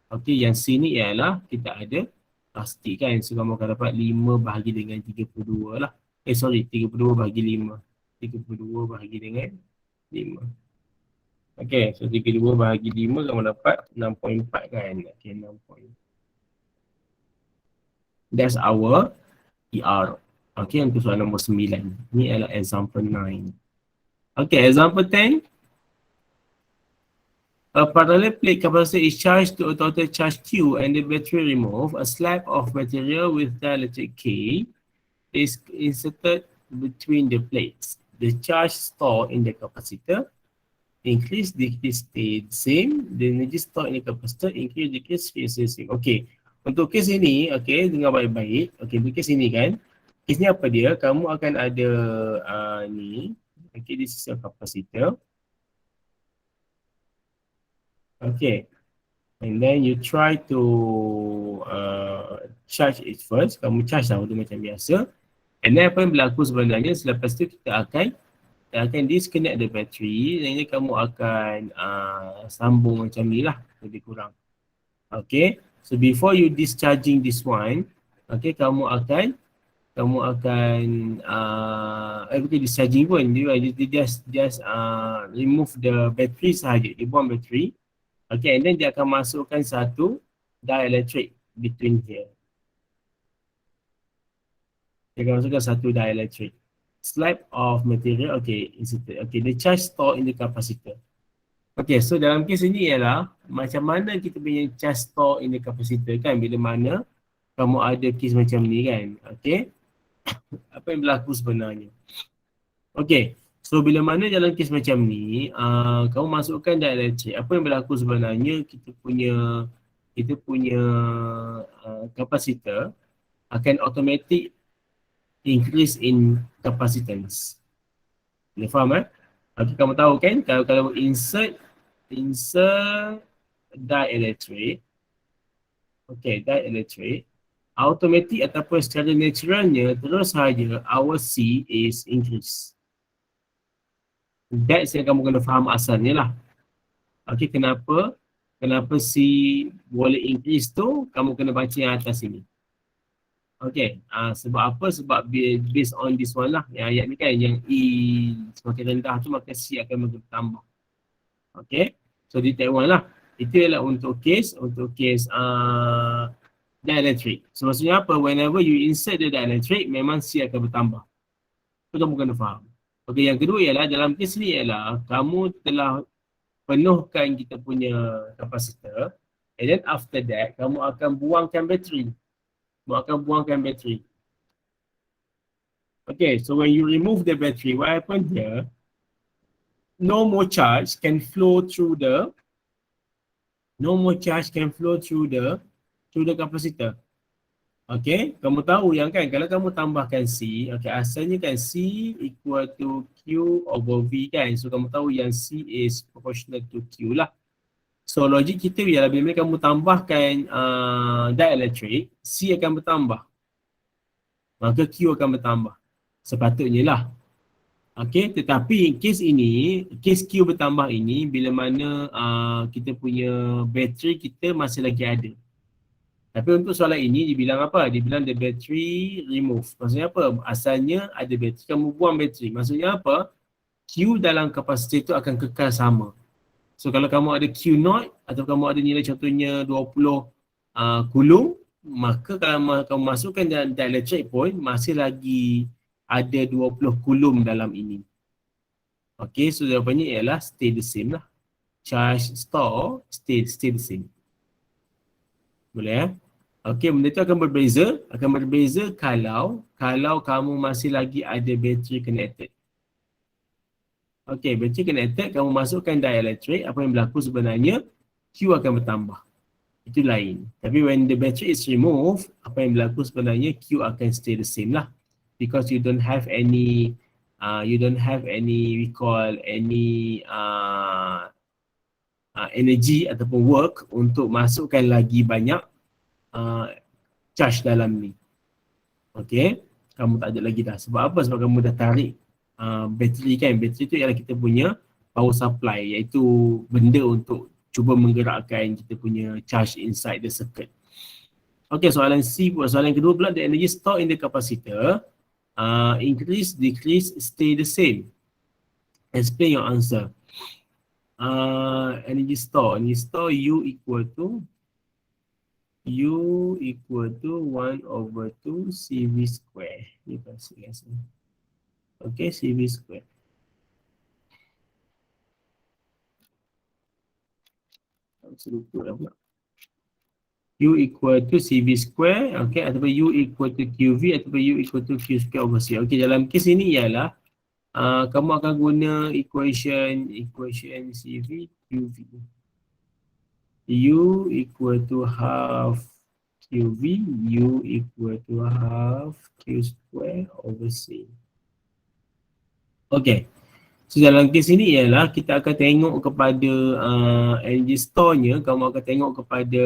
Okay, yang C ni ialah kita ada plastik kan. So kamu akan dapat 5 bahagi dengan 32 lah. Sorry, 32 bahagi 5. 32 bahagi dengan 5. Okay, so 32 bahagi 5 kamu dapat 6.4 kan. Okay, 6.4. That's our ER. Okay, untuk soalan nombor 9. Ni adalah example 9. Okay, example 10. A parallel plate capacitor is charged to a total charge Q and the battery removed. A slab of material with dielectric K is inserted between the plates. The charge stored in the capacitor increase, decrease, stay the same. The energy stored in the capacitor increase, decrease, stay the same. Okay. Untuk kes ini, okay, dengar baik-baik. Okay, untuk kes ini kan, kes ni apa dia? Kamu akan ada ni. Okay, this is a capacitor. Okay. And then you try to charge it first. Kamu charge lah macam biasa. And then apa yang berlaku sebenarnya, selepas tu kita akan disconnect the battery. Dan ini kamu akan sambung macam ni lah, lebih kurang. Okay. So before you discharging this one, okay, kamu akan bukan discharging pun, dia just remove the battery sahaja. Dia buang battery. Okay, and then dia akan masukkan satu dielectric between here. Dia akan masukkan satu dielectric. Slab of material, okay, inserted. Okay, the charge stored in the capacitor. Okay, so dalam kes ini ialah macam mana kita punya charge stored in the capacitor kan, bila mana kamu ada kes macam ni kan. Okay, apa yang berlaku sebenarnya. Okay, so bila mana dalam kes macam ni, kamu masukkan dielectric, apa yang berlaku sebenarnya, kita punya capacitor akan automatic increase in capacitance. Boleh faham Okay, kamu tahu kan, kalau insert dielectric, okay, dielectric, automatic ataupun secara naturalnya terus sahaja our C is increase. That's yang kamu kena faham asalnya lah. Okay, kenapa C boleh increase tu, kamu kena baca yang atas ini. Okay, sebab apa? Sebab based on this one lah. Yang ayat ni kan, yang E semakin rendah tu maka C akan bertambah. Okay, so di tab 1 lah. Itu ialah untuk case dielectric. So maksudnya apa? Whenever you insert the dielectric, memang C akan bertambah. Itu kamu kena faham. Okay, yang kedua ialah dalam kes ni ialah kamu telah penuhkan kita punya kapasitor, and then after that kamu akan buangkan bateri. Okay, so when you remove the battery, what happens here? No more charge can flow through the capacitor. Okay, kamu tahu yang kan, kalau kamu tambahkan C, okay, asalnya kan C equal to Q over V kan. So kamu tahu yang C is proportional to Q lah. So logik kita ialah bila kamu tambahkan dielectric, C akan bertambah, maka Q akan bertambah. Sepatutnya lah. Okay, tetapi kes Q bertambah ini bila mana kita punya bateri kita masih lagi ada. Tapi untuk soalan ini dibilang apa? Dibilang the battery remove. Maksudnya apa? Asalnya ada bateri, kamu buang bateri. Maksudnya apa? Q dalam kapasitor itu akan kekal sama. So kalau kamu ada Q0 atau kamu ada nilai contohnya 20 coulomb, maka kalau kamu masukkan dalam dielectric pun masih lagi ada 20 coulomb dalam ini. Okay, so jawapannya ialah stay the same lah. Charge store stay the same. Boleh Okay, benda itu akan berbeza kalau kamu masih lagi ada bateri connected. Okay, bateri connected, kamu masukkan dielectric, apa yang berlaku sebenarnya, Q akan bertambah. Itu lain. Tapi when the battery is removed, apa yang berlaku sebenarnya, Q akan stay the same lah. Because you don't have any we call any energy ataupun work untuk masukkan lagi banyak uh, charge dalam ni. Okay, kamu tak ada lagi dah. Sebab apa? Sebab kamu dah tarik bateri kan. Bateri tu ialah kita punya power supply, iaitu benda untuk cuba menggerakkan kita punya charge inside the circuit. Okay, soalan C, soalan kedua pula, the energy stored in the capacitor increase, decrease, stay the same. Explain your answer. Energy store U equal to 1/2 CV square. Ni pasti rasa. Okay, CV square. Selupa lah pula. U equal to CV square, okay, ataupun U equal to QV ataupun U equal to Q square over C. Okay, dalam kes ini ialah kamu akan guna equation CV QV. U equal to half QV, U equal to half Q square over C. Okay, so dalam kes ini ialah kita akan tengok kepada energy store-nya, kamu akan tengok kepada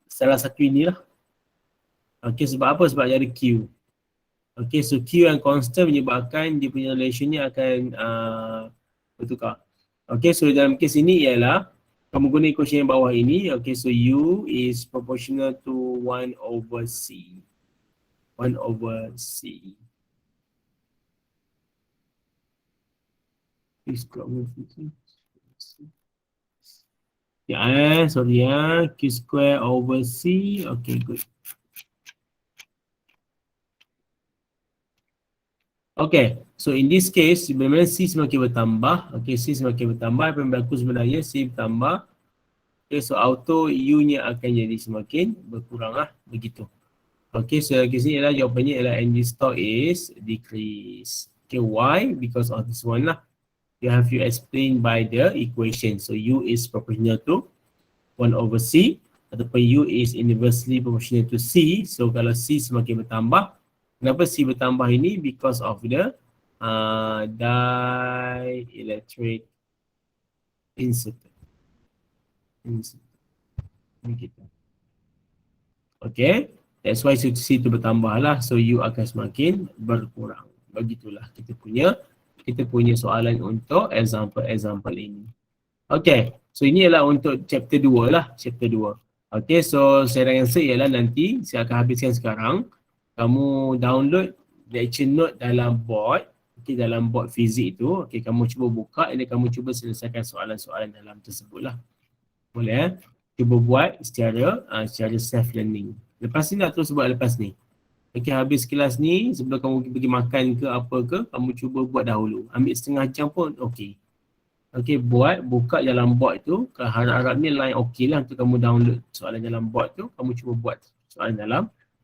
salah satu inilah. Okay, sebab apa? Sebab dia ada Q. Okay, so Q yang constant menyebabkan dia punya relation-nya akan bertukar. Okay, so dalam kes ini ialah kamu guna equation yang bawah ini. Okay, so U is proportional to 1/C. 1/C. Please stop moving. Ya, sorry ya. Q square over C. Okay, good. Okay, so in this case, sebenarnya C semakin bertambah. Okay, C semakin bertambah. Apa yang berlaku sebenarnya, C bertambah. Okay, so auto U-nya akan jadi semakin berkurang lah. Begitu. Okay, so di sini ialah jawapannya ialah energy store is decrease. Okay, why? Because of this one lah. You have to explain by the equation. So U is proportional to 1/C ataupun U is inversely proportional to C. So kalau C semakin bertambah, kenapa C bertambah ini? Because of the dielectric incident. Begitu. Okay, that's why C itu bertambah lah. So U akan semakin berkurang. Begitulah kita punya soalan untuk example ini. Okay, so ini adalah untuk chapter 2 lah, chapter 2. Okay, so saya rasa ialah nanti saya akan habiskan sekarang. Kamu download lecture note dalam board, okay, dalam board fizik tu. Okay, kamu cuba buka dan kamu cuba selesaikan soalan-soalan dalam tersebut lah. Boleh cuba buat secara self learning. Lepas ni nak terus buat lepas ni. Okay, habis kelas ni, sebelum kamu pergi makan ke apa ke, kamu cuba buat dahulu. Ambil setengah jam pun okey. Okay, buka dalam board tu. Harap-harap ni line okey lah untuk kamu download soalan dalam board tu. Kamu cuba buat soalan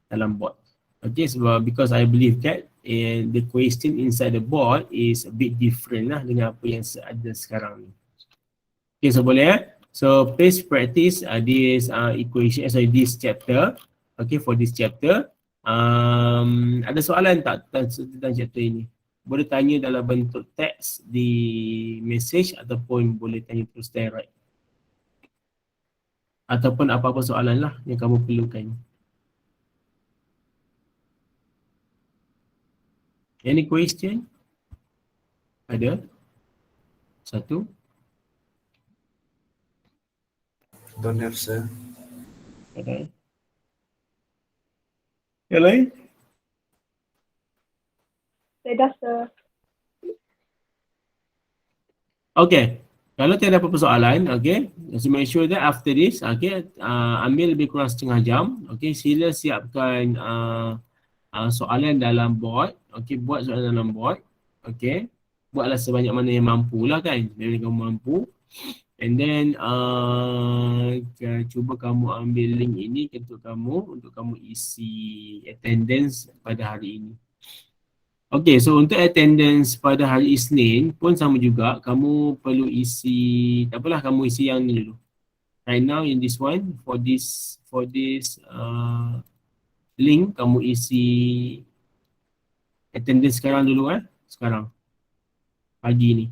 dalam board. Okay, sebab because I believe that the question inside the board is a bit different lah dengan apa yang ada sekarang ni. Okay, so boleh So please practice this equation, this chapter. Okay, for this chapter. Ada soalan tak tentang chapter ini? Boleh tanya dalam bentuk teks di message ataupun boleh tanya terus direct. Ataupun apa-apa soalan lah yang kamu perlukan. Any question? Ada? Satu?
Don't have, sir.
Okay. Yang lain?
Saya dah, sir.
Okay. Kalau tiada apa-apa soalan, okay, so make sure that after this, okay, ambil lebih kurang setengah jam, okay, sila siapkan soalan dalam board, okay, buat soalan dalam board, okay, buatlah sebanyak mana yang mampu lah kan, dari kamu mampu, and then cuba kamu ambil link ini untuk kamu isi attendance pada hari ini. Okay, so untuk attendance pada hari Isnin pun sama juga, kamu perlu isi, tak apalah, kamu isi yang ni dulu. Right now in this one, for this link, kamu isi attendance sekarang dulu sekarang. pagi ni.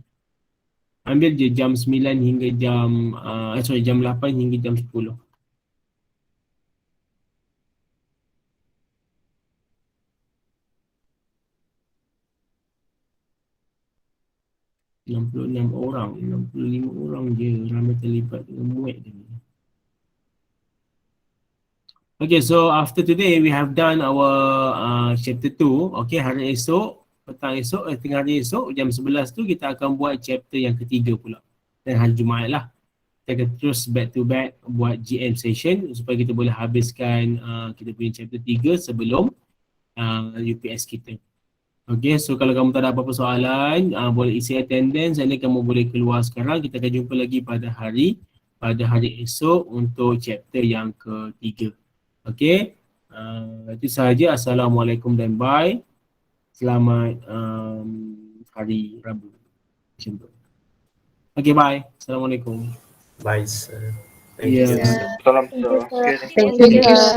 Ambil je jam 9 hingga jam jam 8 hingga jam 10. orang, 65 orang je ramai terlibat dengan muat ni. Okay, so after today we have done our chapter 2. Okay, hari esok, petang esok, tengah hari esok jam 11 tu kita akan buat chapter yang ketiga pula. Dan hari Jumaat lah. Kita akan terus back to back buat GM session supaya kita boleh habiskan kita punya chapter 3 sebelum UPS kita. Okay, so kalau kamu tak ada apa-apa soalan, boleh isi attendance dan kamu boleh keluar sekarang. Kita akan jumpa lagi pada hari esok untuk chapter yang ketiga. Okay, itu sahaja. Assalamualaikum dan bye. Selamat hari Rabu. Macam tu. Okay, bye. Assalamualaikum.
Bye, sir. Thank
Yeah.
you, sir.
Salam sir. Okay.
Thank you, sir.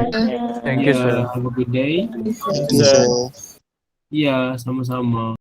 Thank you,
Yeah,
sir.
have a good day.
Thank you, sir.
Ya, sama-sama.